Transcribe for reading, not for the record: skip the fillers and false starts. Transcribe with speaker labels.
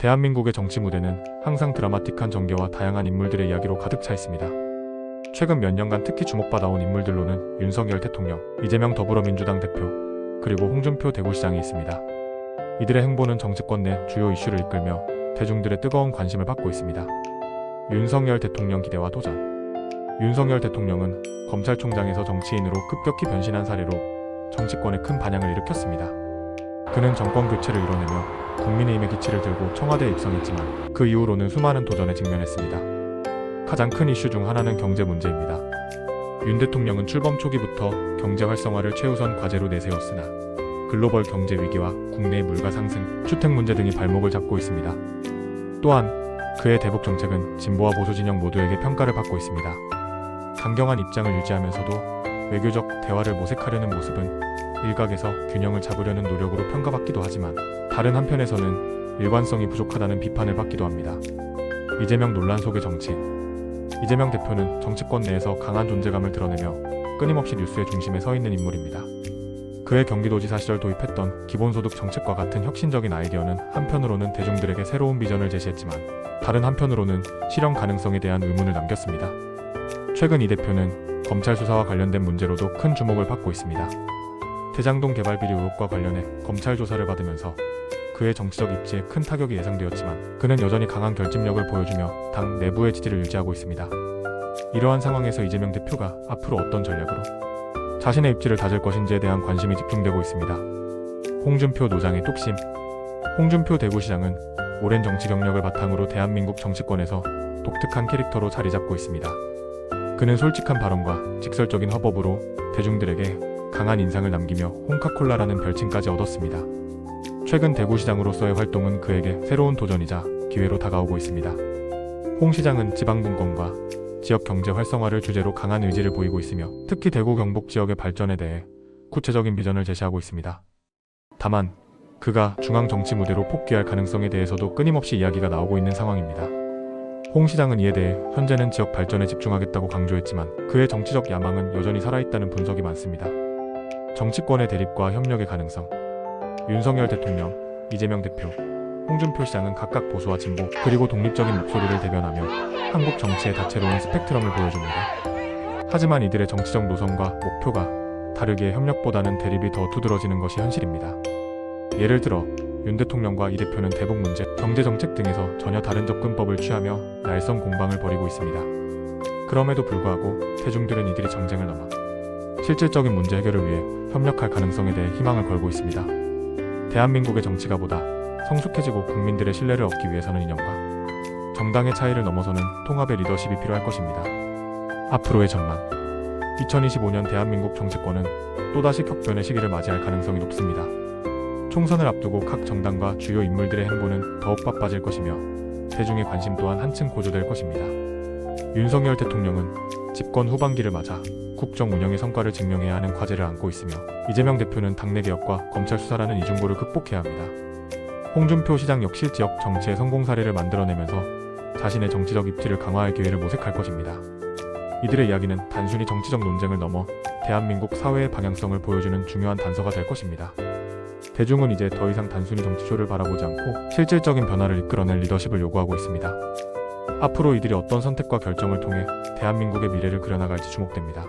Speaker 1: 대한민국의 정치 무대는 항상 드라마틱한 전개와 다양한 인물들의 이야기로 가득 차 있습니다. 최근 몇 년간 특히 주목받아온 인물들로는 윤석열 대통령, 이재명 더불어민주당 대표, 그리고 홍준표 대구시장이 있습니다. 이들의 행보는 정치권 내 주요 이슈를 이끌며 대중들의 뜨거운 관심을 받고 있습니다. 윤석열 대통령 기대와 도전. 윤석열 대통령은 검찰총장에서 정치인으로 급격히 변신한 사례로 정치권에 큰 반향을 일으켰습니다. 그는 정권 교체를 이뤄내며 국민의힘의 기치를 들고 청와대에 입성했지만 그 이후로는 수많은 도전에 직면했습니다. 가장 큰 이슈 중 하나는 경제 문제입니다. 윤 대통령은 출범 초기부터 경제 활성화를 최우선 과제로 내세웠으나 글로벌 경제 위기와 국내 물가 상승, 주택 문제 등이 발목을 잡고 있습니다. 또한 그의 대북 정책은 진보와 보수 진영 모두에게 평가를 받고 있습니다. 강경한 입장을 유지하면서도 외교적 대화를 모색하려는 모습은 일각에서 균형을 잡으려는 노력으로 평가받기도 하지만 다른 한편에서는 일관성이 부족하다는 비판을 받기도 합니다. 이재명 논란 속의 정치인. 이재명 대표는 정치권 내에서 강한 존재감을 드러내며 끊임없이 뉴스의 중심에 서 있는 인물입니다. 그의 경기도지사 시절 도입했던 기본소득 정책과 같은 혁신적인 아이디어는 한편으로는 대중들에게 새로운 비전을 제시했지만 다른 한편으로는 실현 가능성에 대한 의문을 남겼습니다. 최근 이 대표는 검찰 수사와 관련된 문제로도 큰 주목을 받고 있습니다. 대장동 개발 비리 의혹과 관련해 검찰 조사를 받으면서 그의 정치적 입지에 큰 타격이 예상되었지만 그는 여전히 강한 결집력을 보여주며 당 내부의 지지를 유지하고 있습니다. 이러한 상황에서 이재명 대표가 앞으로 어떤 전략으로 자신의 입지를 다질 것인지에 대한 관심이 집중되고 있습니다. 홍준표 노장의 뚝심. 홍준표 대구시장은 오랜 정치 경력을 바탕으로 대한민국 정치권에서 독특한 캐릭터로 자리 잡고 있습니다. 그는 솔직한 발언과 직설적인 화법으로 대중들에게 강한 인상을 남기며 홍카콜라라는 별칭까지 얻었습니다. 최근 대구시장으로서의 활동은 그에게 새로운 도전이자 기회로 다가오고 있습니다. 홍 시장은 지방분권과 지역 경제 활성화를 주제로 강한 의지를 보이고 있으며 특히 대구 경북 지역의 발전에 대해 구체적인 비전을 제시하고 있습니다. 다만 그가 중앙 정치 무대로 복귀할 가능성에 대해서도 끊임없이 이야기가 나오고 있는 상황입니다. 홍 시장은 이에 대해 현재는 지역 발전에 집중하겠다고 강조했지만 그의 정치적 야망은 여전히 살아있다는 분석이 많습니다. 정치권의 대립과 협력의 가능성. 윤석열 대통령, 이재명 대표, 홍준표 시장은 각각 보수와 진보 그리고 독립적인 목소리를 대변하며 한국 정치의 다채로운 스펙트럼을 보여줍니다. 하지만 이들의 정치적 노선과 목표가 다르기에 협력보다는 대립이 더 두드러지는 것이 현실입니다. 예를 들어 윤 대통령과 이 대표는 대북 문제, 경제 정책 등에서 전혀 다른 접근법을 취하며 날선 공방을 벌이고 있습니다. 그럼에도 불구하고 대중들은 이들이 정쟁을 넘어 실질적인 문제 해결을 위해 협력할 가능성에 대해 희망을 걸고 있습니다. 대한민국의 정치가 보다 성숙해지고 국민들의 신뢰를 얻기 위해서는 이념과 정당의 차이를 넘어서는 통합의 리더십이 필요할 것입니다. 앞으로의 전망. 2025년 대한민국 정치권은 또다시 격변의 시기를 맞이할 가능성이 높습니다. 총선을 앞두고 각 정당과 주요 인물들의 행보는 더욱 바빠질 것이며 대중의 관심 또한 한층 고조될 것입니다. 윤석열 대통령은 집권 후반기를 맞아 국정 운영의 성과를 증명해야 하는 과제를 안고 있으며 이재명 대표는 당내 개혁과 검찰 수사라는 이중고를 극복해야 합니다. 홍준표 시장 역시 지역 정치의 성공 사례를 만들어내면서 자신의 정치적 입지를 강화할 기회를 모색할 것입니다. 이들의 이야기는 단순히 정치적 논쟁을 넘어 대한민국 사회의 방향성을 보여주는 중요한 단서가 될 것입니다. 대중은 이제 더 이상 단순히 정치쇼를 바라보지 않고 실질적인 변화를 이끌어낼 리더십을 요구하고 있습니다. 앞으로 이들이 어떤 선택과 결정을 통해 대한민국의 미래를 그려나갈지 주목됩니다.